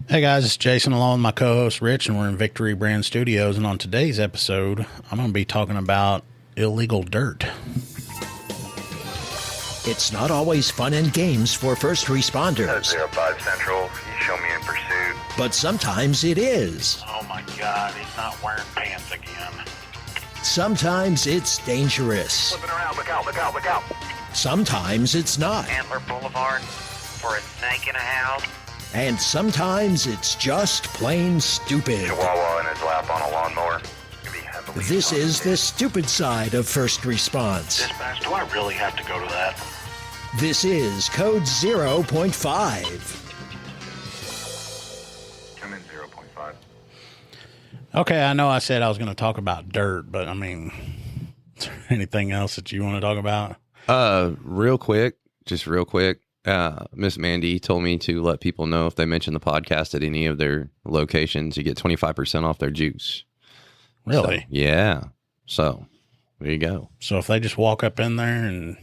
Hey guys, it's Jason along with my co-host Rich, and we're in Victory Brand Studios. And on today's episode, I'm going to be talking about illegal dirt. It's not always fun and games for first responders. 05 Central, you show me in pursuit. But sometimes it is. Oh my God, he's not wearing pants again. Sometimes it's dangerous. Flipping around, look out, look out, look out. Sometimes it's not. Antler Boulevard for a snake in a house. And sometimes it's just plain stupid. Chihuahua in his lap on a lawnmower. Could be heavily This is intoxicated. the stupid side of first response. Dispatch, do I really have to go to that? This is Code 0.5. Come in 0.5. Okay, I know I said I was going to talk about dirt, but I mean, is there anything else that you want to talk about? Real quick, Miss Mandy told me to let people know if they mention the podcast at any of their locations, you get 25% off their juice. Really? So, yeah. So there you go. So if they just walk up in there and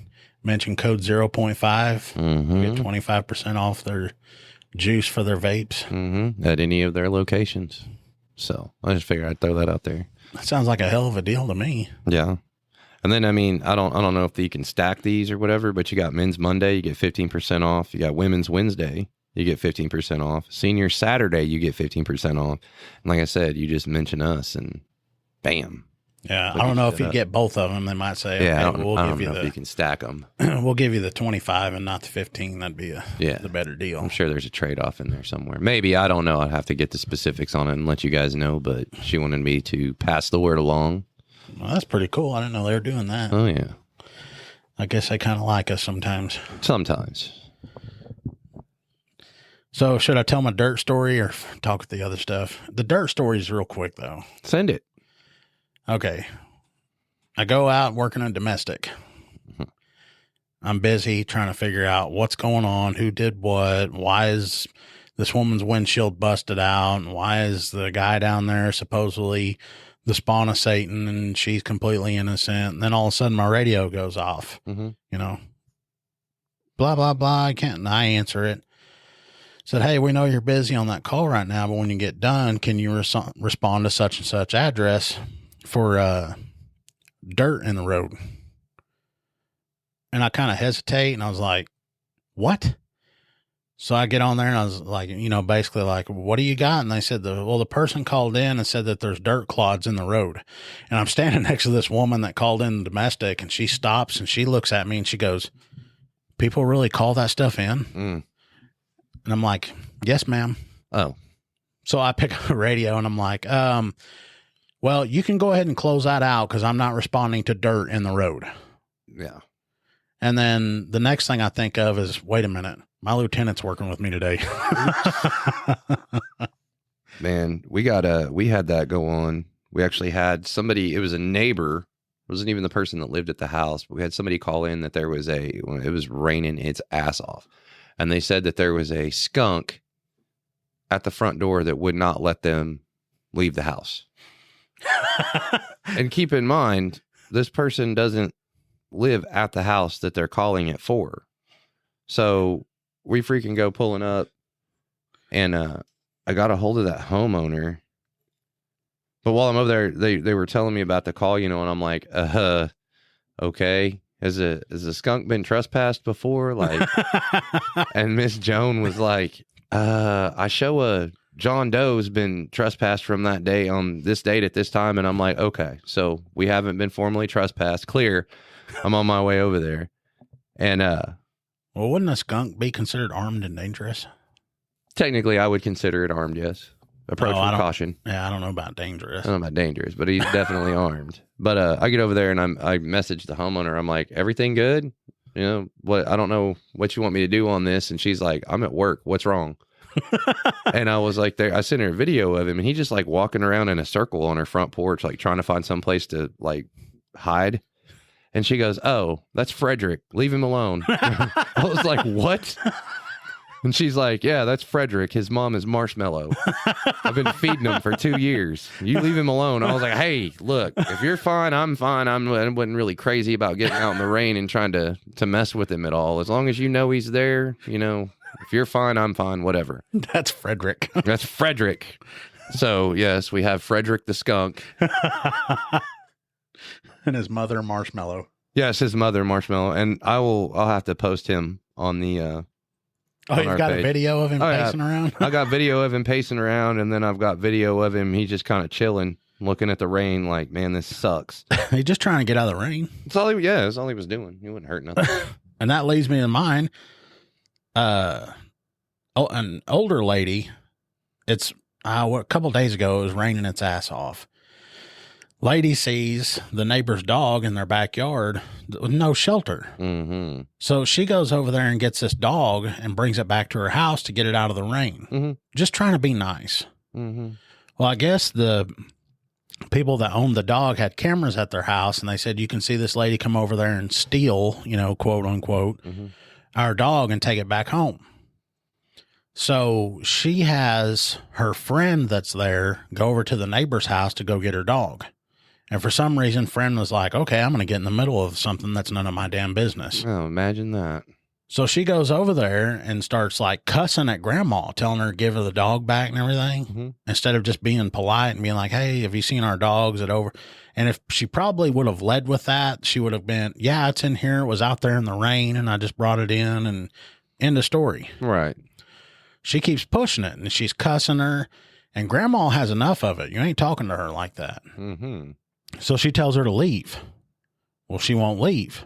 mention code 0.5, Mm-hmm. get 25% off their juice for their vapes. Mm-hmm. At any of their locations. So I just figured I'd throw that out there. That sounds like a hell of a deal to me. Yeah. And then, I mean, I don't know if you can stack these or whatever, but you got Men's Monday, you get 15% off. You got Women's Wednesday, you get 15% off. Senior Saturday, you get 15% off. And like I said, you just mention us and bam. Yeah, Look I don't know at if you that. get both of them. They might say, Yeah, okay, we'll I give don't know you if you can stack them. we'll give you the 25 and not the 15. That'd be Yeah. the better deal. I'm sure there's a trade-off in there somewhere. Maybe, I don't know. I'd have to get the specifics on it and let you guys know, but she wanted me to pass the word along. Well, that's pretty cool. I didn't know they were doing that. Oh, yeah. I guess they kind of like us sometimes. Sometimes. So should I tell my dirt story or talk with the other stuff? The dirt story is real quick, though. Send it. Okay. I go out working a domestic. I'm busy trying to figure out what's going on, who did what, why is this woman's windshield busted out, and why is the guy down there supposedly the spawn of Satan and she's completely innocent. And then all of a sudden my radio goes off, Mm-hmm. you know, blah, blah, blah. And I answer it. Said, hey, we know you're busy on that call right now, but when you get done, can you respond to such and such address for dirt in the road? And I kind of hesitate, and I was like, what? So I get on there, and I was like, you know, basically like, what do you got? And they said, the person called in and said that there's dirt clods in the road. And I'm standing next to this woman that called in the domestic, and she stops, and she looks at me, and she goes, people really call that stuff in? Mm. And I'm like, yes, ma'am. Oh. So I pick up the radio, and I'm like, well, you can go ahead and close that out because I'm not responding to dirt in the road. Yeah. And then the next thing I think of is, wait a minute, my lieutenant's working with me today. Man, we had that go on. We actually had somebody, it was a neighbor. It wasn't even the person that lived at the house, but we had somebody call in that it was raining its ass off. And they said that there was a skunk at the front door that would not let them leave the house. And keep in mind, this person doesn't live at the house that they're calling it for. So we freaking go pulling up, and I got a hold of that homeowner. But while I'm over there, they were telling me about the call, you know, and I'm like, okay. Has a skunk been trespassed before? Like, and Miss Joan was like, I show a John Doe's been trespassed from that day on this date at this time. And I'm like, okay, so we haven't been formally trespassed. Clear. I'm on my way over there. And Well, wouldn't a skunk be considered armed and dangerous? technically I would consider it armed, yes. Approach Oh, with caution. Yeah, I don't know about dangerous. I don't know about dangerous, but he's definitely armed. But I get over there and I message the homeowner. I'm like, everything good? You know, what? I don't know what you want me to do on this. And she's like, I'm at work. What's wrong? And I was like, I sent her a video of him, and he's just like walking around in a circle on her front porch, like trying to find some place to like hide. And she goes, oh, that's Frederick. Leave him alone. I was like, what? And she's like, yeah, that's Frederick. His mom is Marshmallow. I've been feeding him for 2 years. You leave him alone. I was like, hey, look, if you're fine, I'm fine. I wasn't really crazy about getting out in the rain and trying to mess with him at all. As long as you know he's there, you know, If you're fine, I'm fine. Whatever. That's Frederick. That's Frederick. So yes, we have Frederick the skunk. And his mother, Marshmallow. Yes, his mother, Marshmallow, and I'll have to post him on the. Oh, on you've our got page. a video of him Oh, yeah. pacing around? I got video of him pacing around, and then I've got video of him. He's just kind of chilling, looking at the rain, like, man, this sucks. He's just trying to get out of the rain. That's all he was doing. He wouldn't hurt nothing. And that leads me to mine. An older lady, it's a couple days ago, it was raining its ass off. Lady sees the neighbor's dog in their backyard with no shelter. Mm-hmm. So she goes over there and gets this dog and brings it back to her house to get it out of the rain. Mm-hmm. Just trying to be nice. Mm-hmm. Well, I guess the people that owned the dog had cameras at their house, and they said, you can see this lady come over there and steal, quote unquote, our dog and take it back home. So she has her friend that's there go over to the neighbor's house to go get her dog. And for some reason, friend was like, okay, I'm going to get in the middle of something that's none of my damn business. Oh, imagine that. So she goes over there and starts like cussing at grandma, telling her to give her the dog back and everything, instead of just being polite and being like, hey, have you seen our dogs? And if she probably would have led with that, she would have been, yeah, it's in here. It was out there in the rain and I just brought it in, and end of story. Right. She keeps pushing it and she's cussing her, and grandma has enough of it. You ain't talking to her like that. Mm-hmm. So she tells her to leave. Well, she won't leave.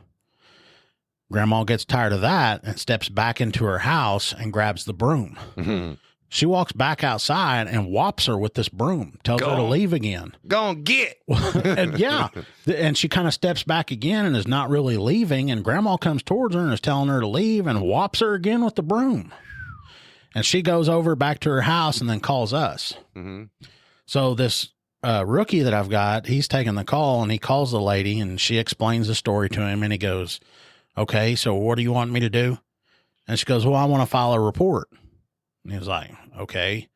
Grandma gets tired of that and steps back into her house and grabs the broom. Mm-hmm. She walks back outside and whops her with this broom, tells her to leave again. Go on, get. And yeah. And she kind of steps back again and is not really leaving. And grandma comes towards her and is telling her to leave and whops her again with the broom. And she goes over back to her house and then calls us. Mm-hmm. So this rookie that I've got, he's taking the call and he calls the lady and she explains the story to him, and he goes, okay, so what do you want me to do? And she goes, well, I want to file a report. And he was like, okay,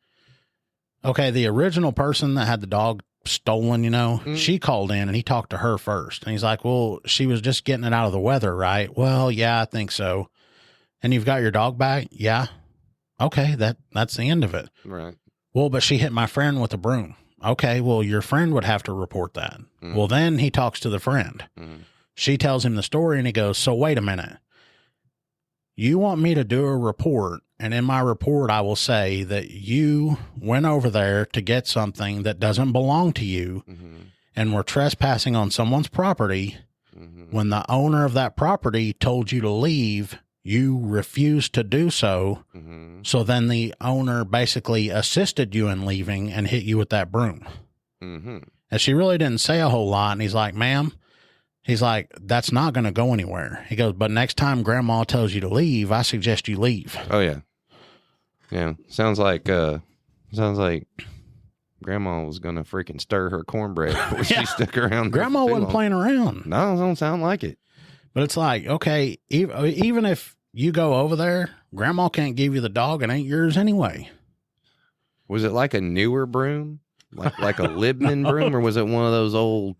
the original person that had the dog stolen, she called in and he talked to her first. And he's like, well, she was just getting it out of the weather, right? Well, yeah, I think so. And you've got your dog back? Yeah. Okay, that's the end of it. Right. Well, but she hit my friend with a broom. Okay, well, your friend would have to report that. Well, then he talks to the friend. She tells him the story and he goes, so wait a minute. You want me to do a report, and in my report I will say that you went over there to get something that doesn't belong to you and were trespassing on someone's property. When the owner of that property told you to leave, you refused to do so. So then the owner basically assisted you in leaving and hit you with that broom. And she really didn't say a whole lot. And he's like, ma'am, he's like, that's not going to go anywhere. He goes, but next time grandma tells you to leave, I suggest you leave. Oh yeah. Yeah. Sounds like grandma was going to freaking stir her cornbread before she stuck around. Grandma wasn't playing around. No, it don't sound like it. But it's like, okay, even if you go over there, grandma can't give you the dog. It ain't yours anyway. Was it like a newer broom? Like a Libman broom, or was it one of those old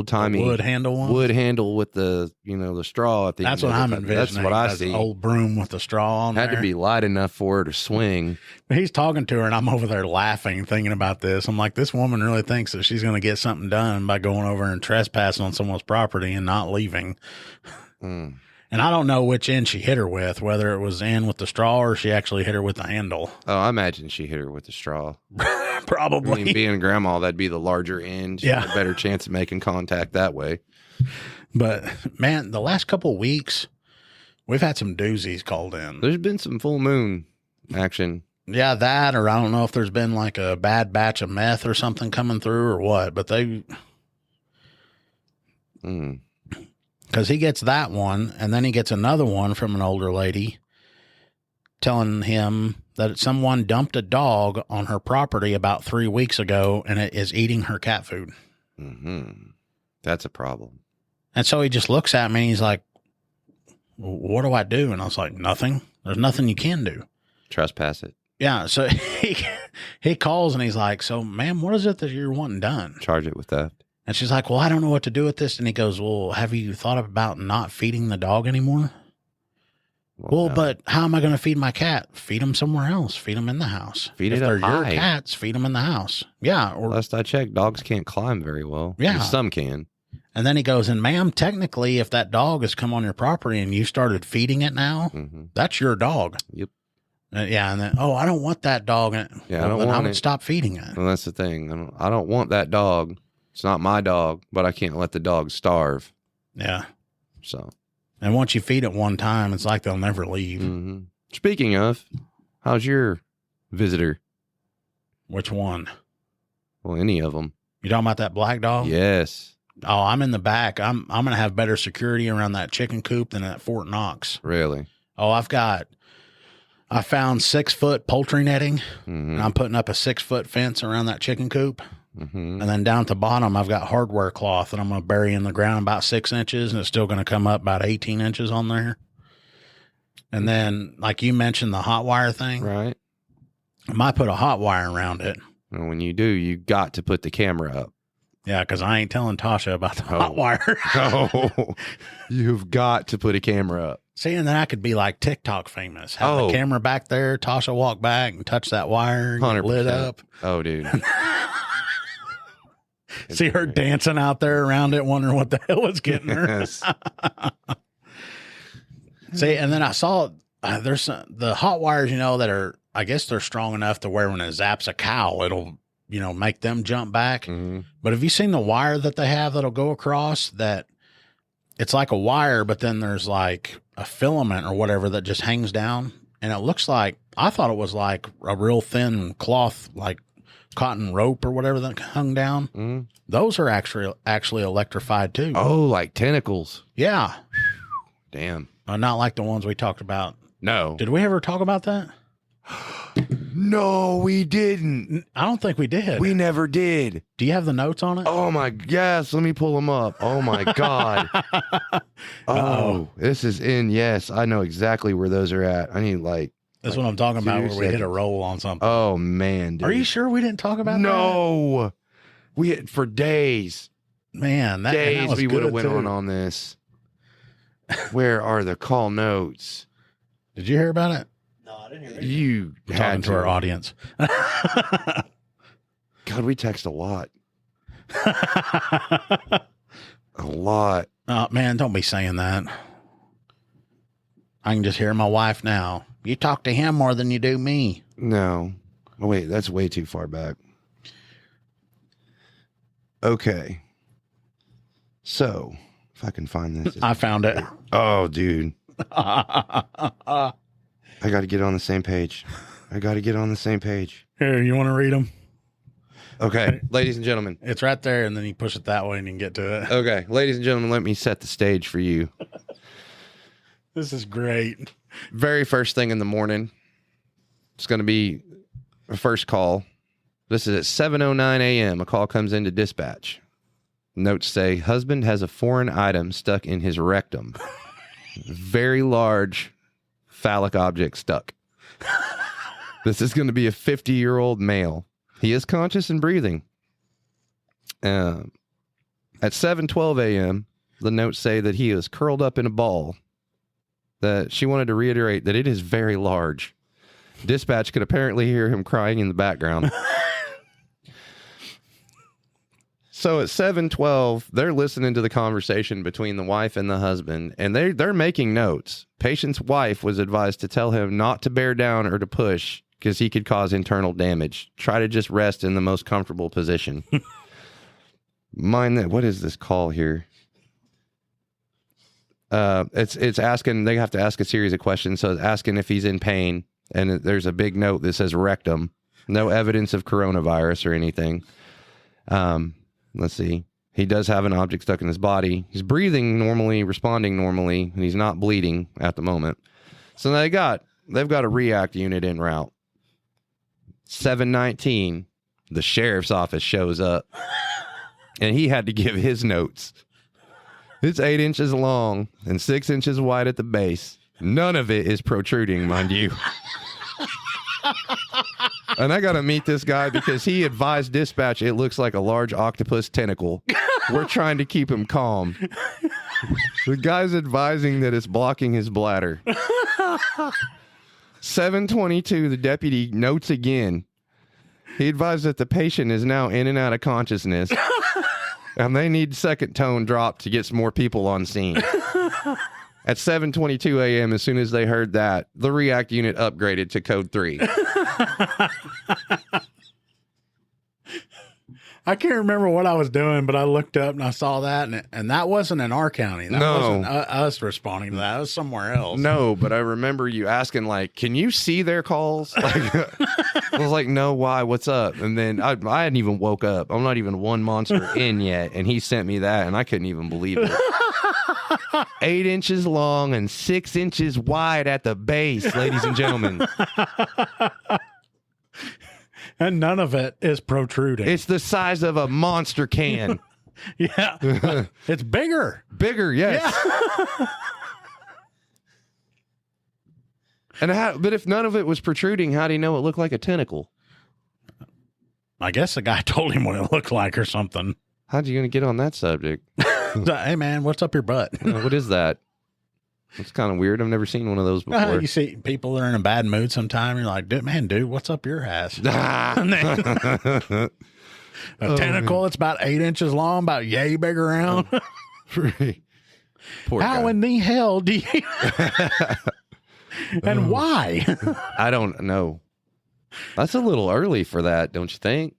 timey wood handle ones? Wood handle with the the straw at the That's end. what I'm envisioning. That's what I see. Old broom with the straw on Had there. to be light enough for her to swing. He's talking to her, and I'm over there laughing, thinking about this. I'm like, this woman really thinks that she's going to get something done by going over and trespassing on someone's property and not leaving. And I don't know which end she hit her with, whether it was in with the straw or she actually hit her with the handle. Oh, I imagine she hit her with the straw. Probably. I mean, being a grandma, that'd be the larger end. She Yeah. had a better chance of making contact that way. But man, the last couple of weeks, we've had some doozies called in. There's been some full moon action. Yeah, that, or I don't know if there's been like a bad batch of meth or something coming through or what, but because he gets that one, and then he gets another one from an older lady telling him that someone dumped a dog on her property about 3 weeks ago, and it is eating her cat food. That's a problem. And so he just looks at me and he's like, what do I do? And I was like, nothing. There's nothing you can do. Trespass it. Yeah. So he calls and he's like, so ma'am, what is it that you're wanting done? Charge it with theft. And she's like, well, I don't know what to do with this. And he goes, well, have you thought about not feeding the dog anymore? Well, no. but how am I going to feed my cat? Feed them somewhere else. Feed them in the house. Feed if it up they're your high. cats, feed them in the house. Yeah. Or Last I checked, dogs can't climb very well. Yeah. Some can. And then he goes, and ma'am, technically, if that dog has come on your property and you started feeding it now, Mm-hmm. that's your dog. Yep. Yeah. And then, oh, I don't want that dog. Yeah, I Well, don't then want would it. stop feeding it. Well, that's the thing. I don't want that dog. It's not my dog, but I can't let the dog starve. Yeah. So, And once you feed it one time, it's like they'll never leave. mhm. Speaking of, how's your visitor? Which one? Well, any of them. You talking about that black dog? Yes. Oh, I'm in the back. I'm going to have better security around that chicken coop than at Fort Knox. Really? Oh, I found 6-foot poultry netting, Mm-hmm. and I'm putting up a 6-foot fence around that chicken coop. Mm-hmm. And then down at the bottom, I've got hardware cloth that I'm going to bury in the ground about 6 inches, and it's still going to come up about 18 inches on there. And then, like you mentioned, the hot wire thing, Right. I might put a hot wire around it. And when you do, you got to put the camera up. Yeah, because I ain't telling Tasha about the Oh. hot wire. Oh, you've got to put a camera up. See, and then I could be like TikTok famous. Have Oh. the camera back there, Tasha walk back and touch that wire, get lit 100%. up. Oh, dude. See her dancing out there around it, wondering what the hell was getting her. Yes. See, and then I saw there's the hot wires, that are, I guess they're strong enough to where when it zaps a cow, it'll, make them jump back. Mhm. But have you seen the wire that they have that'll go across that it's like a wire, but then there's like a filament or whatever that just hangs down? And it looks like, I thought it was like a real thin cloth, like cotton rope or whatever that hung down. Mhm. Those are actually electrified too. Oh, like tentacles. Yeah. Damn. Not like the ones we talked about. No. Did we ever talk about that? No, we didn't. I don't think we did. We never did. Do you have the notes on it? Oh my, yes. Let me pull them up. Oh my God. Oh, this is in. Yes, I know exactly where those are at. I need That's what I'm talking about, 2 where we hit a seconds. roll on something. Oh man, dude. Are you sure we didn't talk about that? No. We hit for days. Man, that Days was we would have good, went too. on this. Where are the call notes? Did you hear about it? No, I didn't hear it. You We're had talking to our audience. God, we text a lot. A lot. Oh, man, don't be saying that. I can just hear my wife now. You talk to him more than you do me. No. Oh, wait, that's way too far back. Okay. So, if I can find this. I found it. Oh, dude. Here, I got to get on the same page. I got to get on the same page. you want to read them? Okay, ladies and gentlemen. It's right there, and then you push it that way, and you can get to it. Okay, ladies and gentlemen, let me set the stage for you. This is great. Very first thing in the morning. It's going to be a first call. This is at 7:09 a.m. A call comes into dispatch. Notes say, husband has a foreign item stuck in his rectum. Very large phallic object stuck. This is going to be a 50-year-old male. He is conscious and breathing. At 7:12 a.m., the notes say that he is curled up in a ball. That she wanted to reiterate that it is very large. Dispatch could apparently hear him crying in the background. So at 7:12, they're listening to the conversation between the wife and the husband, and they're making notes. Patient's wife was advised to tell him not to bear down or to push because he could cause internal damage. Try to just rest in the most comfortable position. Mind that. What is this call here? It's asking. They have to ask a series of questions. So it's asking if he's in pain, and there's a big note that says rectum. No evidence of coronavirus or anything. Let's see. He does have an object stuck in his body. He's breathing normally, responding normally, and he's not bleeding at the moment. So they've got a REACT unit en route. 7:19, the sheriff's office shows up, and he had to give his notes. It's 8 inches long and 6 inches wide at the base. None of it is protruding, mind you. And I got to meet this guy because he advised dispatch it looks like a large octopus tentacle. We're trying to keep him calm. The guy's advising that it's blocking his bladder. 7:22, the deputy notes again. He advised that the patient is now in and out of consciousness, and they need second tone drop to get some more people on scene. At 7:22 a.m., as soon as they heard that, the REACT unit upgraded to code 3. I can't remember what I was doing, but I looked up and I saw that, and that wasn't in our county. That No. wasn't us responding to that. It was somewhere else. No, but I remember you asking, like, can you see their calls? Like, I was like, no, why? What's up? And then I hadn't even woke up. I'm not even one monster in yet. And he sent me that, and I couldn't even believe it. 8 inches long and 6 inches wide at the base, ladies and gentlemen. And none of it is protruding. It's the size of a monster can. Yeah. It's bigger. Bigger, yes. And but if none of it was protruding, how do you know it looked like a tentacle? I guess the guy told him what it looked like or something. How'd you gonna get on that subject? Hey, man, what's up your butt? What is that? It's kind of weird. I've never seen one of those before. You see people that are in a bad mood sometime. You're like, dude, what's up your ass? Ah. A tentacle that's about 8 inches long, about yay big around. Poor How guy. in the hell do you? And why? I don't know. That's a little early for that, don't you think?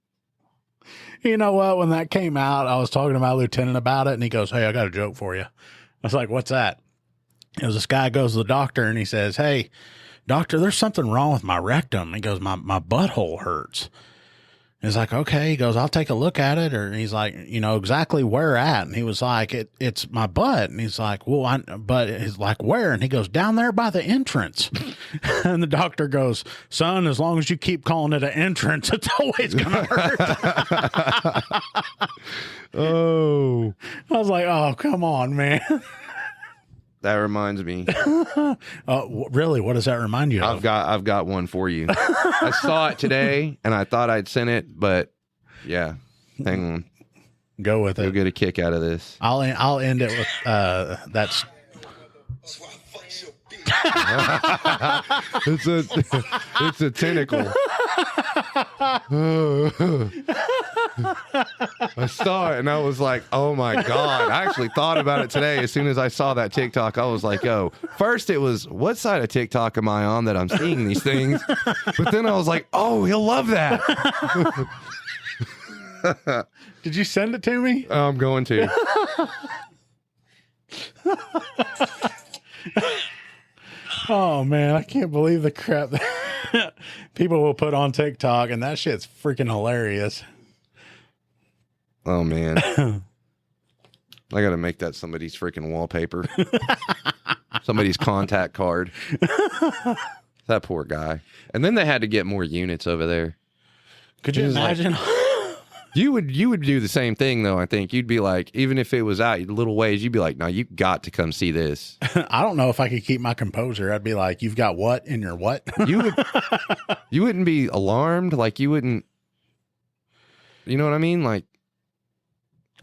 You know what? When that came out, I was talking to my lieutenant about it, and he goes, "Hey, I got a joke for you." I was like, "What's that?" It was this guy goes to the doctor, and he says, "Hey, doctor, there's something wrong with my rectum." He goes, my butthole hurts. He's like, "Okay." He goes, "I'll take a look at it." Or he's like, exactly where at? And he was like, it's my butt. And he's like, "Well, but he's like, where?" And he goes, "Down there by the entrance." And the doctor goes, "Son, as long as you keep calling it an entrance, it's always going to hurt." Oh, I was like, "Oh, come on, man." that reminds me. Really? What does that remind you of? I've got one for you. I saw it today, and I thought I'd sent it, but yeah, hang on. Go with You'll it. get a kick out of this. I'll end it with that's. It's a tentacle. I saw it and I was like, oh my God. I actually thought about it today. As soon as I saw that TikTok, I was like, oh, first it was, what side of TikTok am I on that I'm seeing these things? But then I was like, oh, he'll love that. Did you send it to me? I'm going to. Oh man, I can't believe the crap that people will put on TikTok, and that shit's freaking hilarious. Oh man. I got to make that somebody's freaking wallpaper. Somebody's contact card. That poor guy. And then they had to get more units over there. Could you It was like- imagine? You would do the same thing though. I think you'd be like, even if it was out a little ways, you'd be like, no, you got to come see this. I don't know if I could keep my composure. I'd be like, "You've got what in your what?" You wouldn't be alarmed. Like you wouldn't, you know what I mean? Like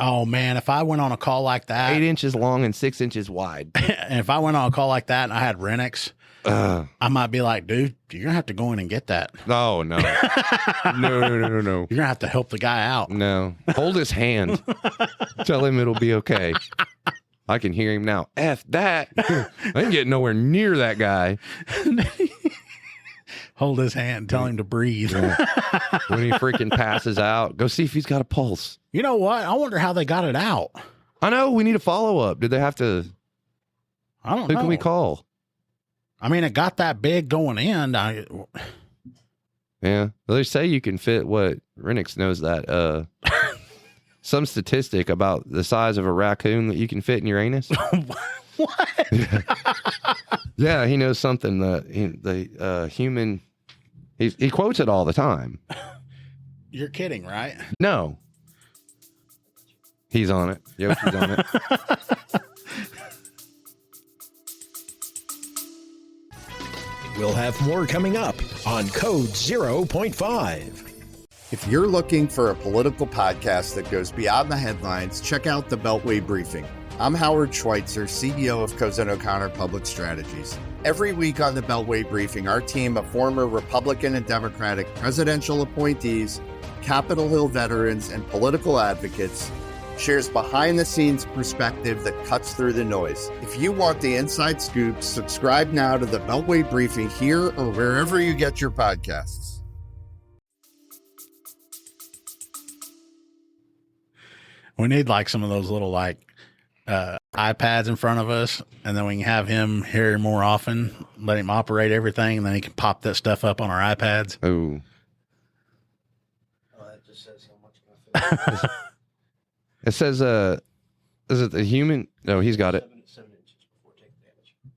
Oh man, if I went on a call like that, 8 inches long and 6 inches wide. and if I went on a call like that and I had Renix, I might be like, "Dude, you're gonna have to go in and get that. No. No. You're gonna have to help the guy out." No. Hold his hand. Tell him it'll be okay. I can hear him now. F that. I ain't getting nowhere near that guy. Hold his hand, tell him to breathe. When he freaking passes out, go see if he's got a pulse. You know what? I wonder how they got it out. I know. We need a follow up. Did they have to? I don't Who know. can we call? I mean, it got that big going in. Yeah. Well, they say you can fit what Renix knows that. Some statistic about the size of a raccoon that you can fit in your anus. What? Yeah, he knows something that the human. He quotes it all the time. You're kidding, right? No. He's on it. Yoshi's on it. We'll have more coming up on Code 0.5. If you're looking for a political podcast that goes beyond the headlines, check out the Beltway Briefing. I'm Howard Schweitzer, CEO of Cozen O'Connor Public Strategies. Every week on the Beltway Briefing, our team of former Republican and Democratic presidential appointees, Capitol Hill veterans, and political advocates shares behind-the-scenes perspective that cuts through the noise. If you want the inside scoop, subscribe now to the Beltway Briefing here or wherever you get your podcasts. We need like some of those little like iPads in front of us, and then we can have him here more often, let him operate everything, and then he can pop that stuff up on our iPads. Oh. It says, is it the human? No, he's got it.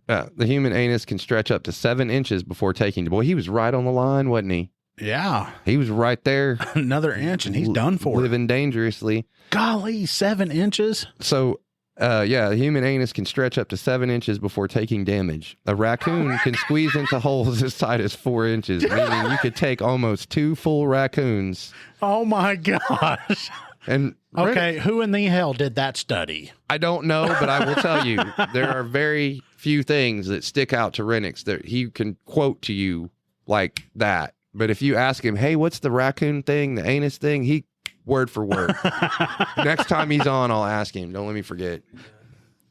The human anus can stretch up to 7 inches before taking. Boy, he was right on the line, wasn't he? Yeah. He was right there. Another inch, and he's done for. Living dangerously. Golly, 7 inches? So, the human anus can stretch up to 7 inches before taking damage. A raccoon can squeeze into holes as tight as 4 inches, meaning you could take almost 2 full raccoons. Oh, my gosh. And okay, who in the hell did that study? I don't know, but I will tell you, there are very few things that stick out to Renix that he can quote to you like that. But if you ask him, hey, what's the raccoon thing, the anus thing? He word for word. Next time he's on, I'll ask him. Don't let me forget.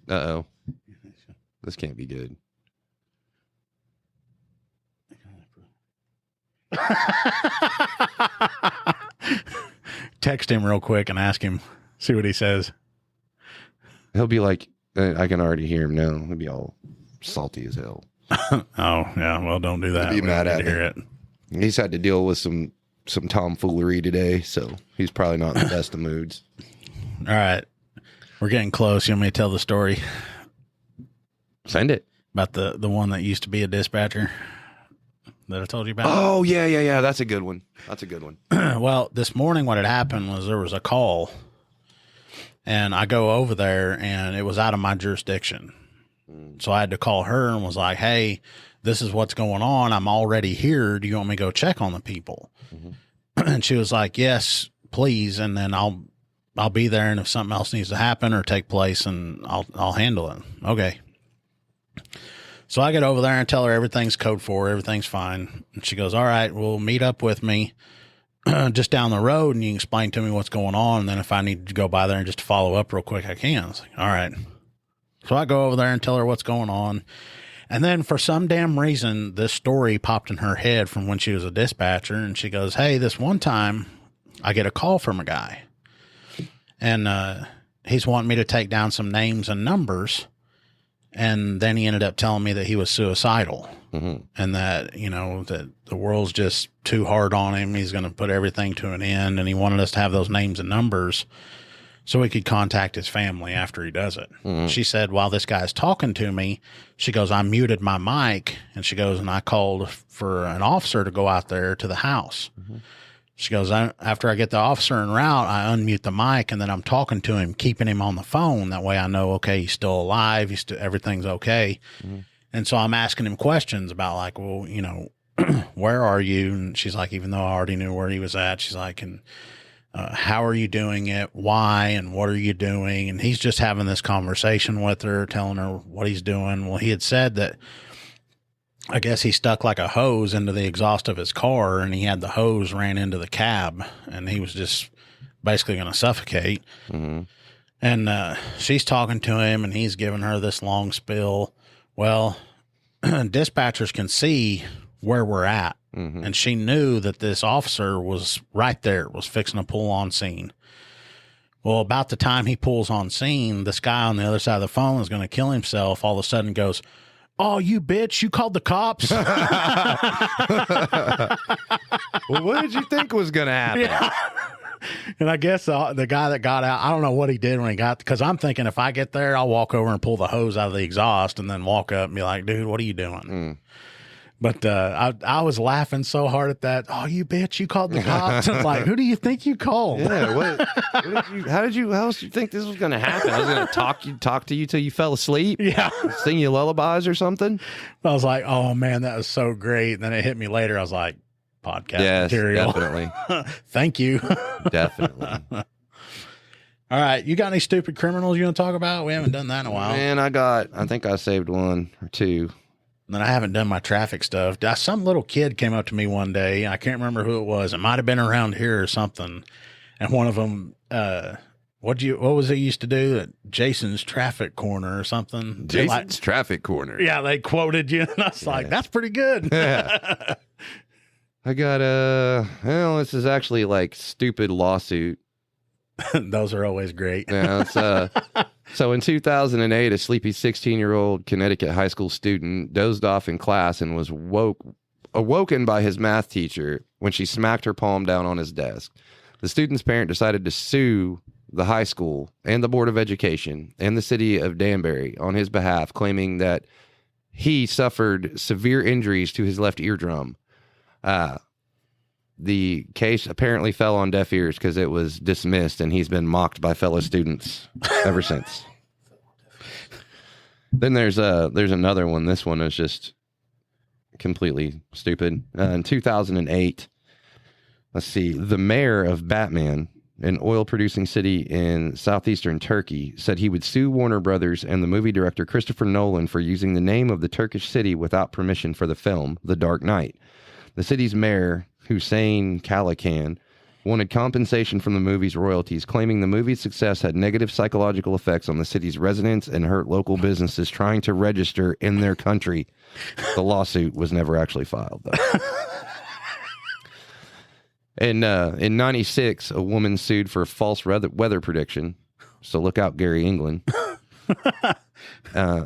Uh-oh. This can't be good. Text him real quick and ask him, see what he says. He'll be like, I can already hear him now. He'll be all salty as hell. Oh, yeah. Well, don't do that. He'll be We don't mad need at to me. hear it. He's had to deal with some tomfoolery today, so he's probably not in the best of moods. All right. We're getting close. You want me to tell the story Send it. about the one that used to be a dispatcher that I told you about? Oh, yeah. That's a good one. Well, this morning what had happened was there was a call, and I go over there, and it was out of my jurisdiction. So I had to call her and was like, hey, this is what's going on. I'm already here. Do you want me to go check on the people? And she was like, yes, please. And then I'll be there. And if something else needs to happen or take place, and I'll handle it. Okay. So I get over there and tell her everything's code 4, everything's fine. And she goes, all right, well, meet up with me just down the road, and you can explain to me what's going on. And then if I need to go by there and just follow up real quick, I can. I was like, all right. So I go over there and tell her what's going on. And then for some damn reason, this story popped in her head from when she was a dispatcher. And she goes, hey, this one time I get a call from a guy, and he's wanting me to take down some names and numbers. And then he ended up telling me that he was suicidal, and that, that the world's just too hard on him. He's going to put everything to an end. And he wanted us to have those names and numbers so he could contact his family after he does it. She said, while this guy's talking to me, she goes, I muted my mic. And she goes, and I called for an officer to go out there to the house. She goes, after I get the officer en route, I unmute the mic, and then I'm talking to him, keeping him on the phone. That way I know, okay, he's still alive. Everything's okay. And so I'm asking him questions about like, well, where are you? And she's like, even though I already knew where he was at, she's like, and how are you doing it? Why? And what are you doing? And he's just having this conversation with her, telling her what he's doing. Well, he had said that, I guess he stuck like a hose into the exhaust of his car, and he had the hose ran into the cab, and he was just basically going to suffocate. And she's talking to him, and he's giving her this long spiel. Well, dispatchers can see where we're at. And she knew that this officer was right there, was fixing to pull on scene. Well, about the time he pulls on scene, this guy on the other side of the phone is going to kill himself. All of a sudden goes, oh, you bitch, you called the cops? Well, what did you think was going to happen? Yeah. And I guess the guy that got out, I don't know what he did when he got, because I'm thinking if I get there, I'll walk over and pull the hose out of the exhaust and then walk up and be like, dude, what are you doing? But I was laughing so hard at that. Oh, you bitch, you called the cops. I was like, who do you think you called? Yeah, how else did you think this was going to happen? I was going to talk to you till you fell asleep? Yeah. Sing you lullabies or something? I was like, oh, man, that was so great. And then it hit me later. I was like, podcast material. Definitely. Thank you. Definitely. All right. You got any stupid criminals you want to talk about? We haven't done that in a while. Man, I think I saved one or two. And then I haven't done my traffic stuff. Some little kid came up to me one day. I can't remember who it was. It might have been around here or something. And one of them, what was it used to do at Jason's Traffic Corner or something? Jason's Traffic Corner. Yeah, they quoted you. And I was like, that's pretty good. Yeah. I got this is actually like stupid lawsuit. Those are always great. Yeah, so in 2008, a sleepy 16-year-old Connecticut high school student dozed off in class and was awoken by his math teacher when she smacked her palm down on his desk. The student's parent decided to sue the high school and the Board of Education and the city of Danbury on his behalf, claiming that he suffered severe injuries to his left eardrum. The case apparently fell on deaf ears because it was dismissed, and he's been mocked by fellow students ever since. Then there's another one. This one is just completely stupid. In 2008, let's see, the mayor of Batman, an oil-producing city in southeastern Turkey, said he would sue Warner Brothers and the movie director Christopher Nolan for using the name of the Turkish city without permission for the film The Dark Knight. The city's mayor, Hussein Kalakan, wanted compensation from the movie's royalties, claiming the movie's success had negative psychological effects on the city's residents and hurt local businesses trying to register in their country. The lawsuit was never actually filed, though. In 96, a woman sued for false weather prediction. So look out, Gary England.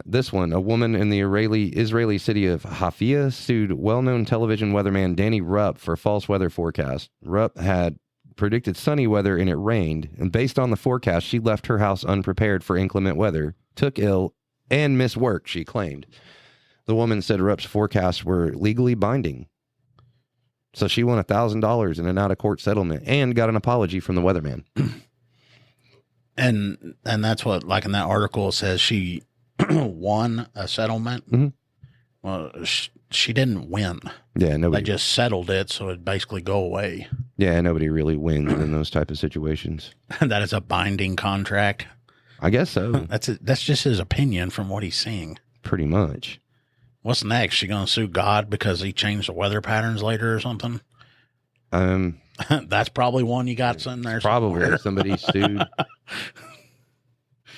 This one, a woman in the Israeli city of Haifa sued well-known television weatherman Danny Rupp for false weather forecast. Rupp had predicted sunny weather and it rained, and based on the forecast, she left her house unprepared for inclement weather, took ill, and missed work, she claimed. The woman said Rupp's forecasts were legally binding. So she won $1,000 in an out-of-court settlement and got an apology from the weatherman. And that's what, like in that article, it says she won a settlement. Mm-hmm. Well, she didn't win. Yeah, nobody. They just settled it, so it'd basically go away. Yeah, nobody really wins in those type of situations. That is a binding contract. I guess so. That's just his opinion from what he's seeing. Pretty much. What's next? She gonna sue God because he changed the weather patterns later or something? That's probably one you got in there. Probably somebody sued.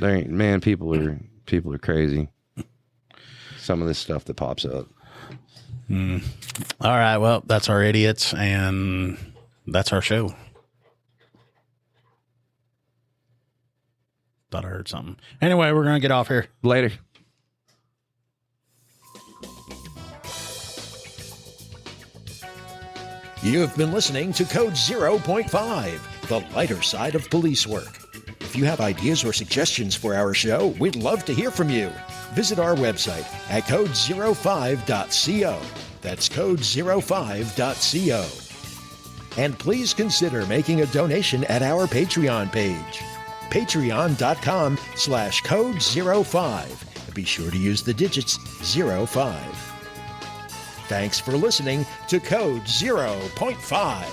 Man, people are crazy. Some of this stuff that pops up. All right, well, that's our idiots, and that's our show. Thought I heard something. Anyway, we're gonna get off here. Later. You've been listening to Code 0.5, the lighter side of police work. If you have ideas or suggestions for our show, we'd love to hear from you. Visit our website at code05.co. That's code05.co. And please consider making a donation at our Patreon page, patreon.com/code05. Be sure to use the digits 05. Thanks for listening to Code 0.5.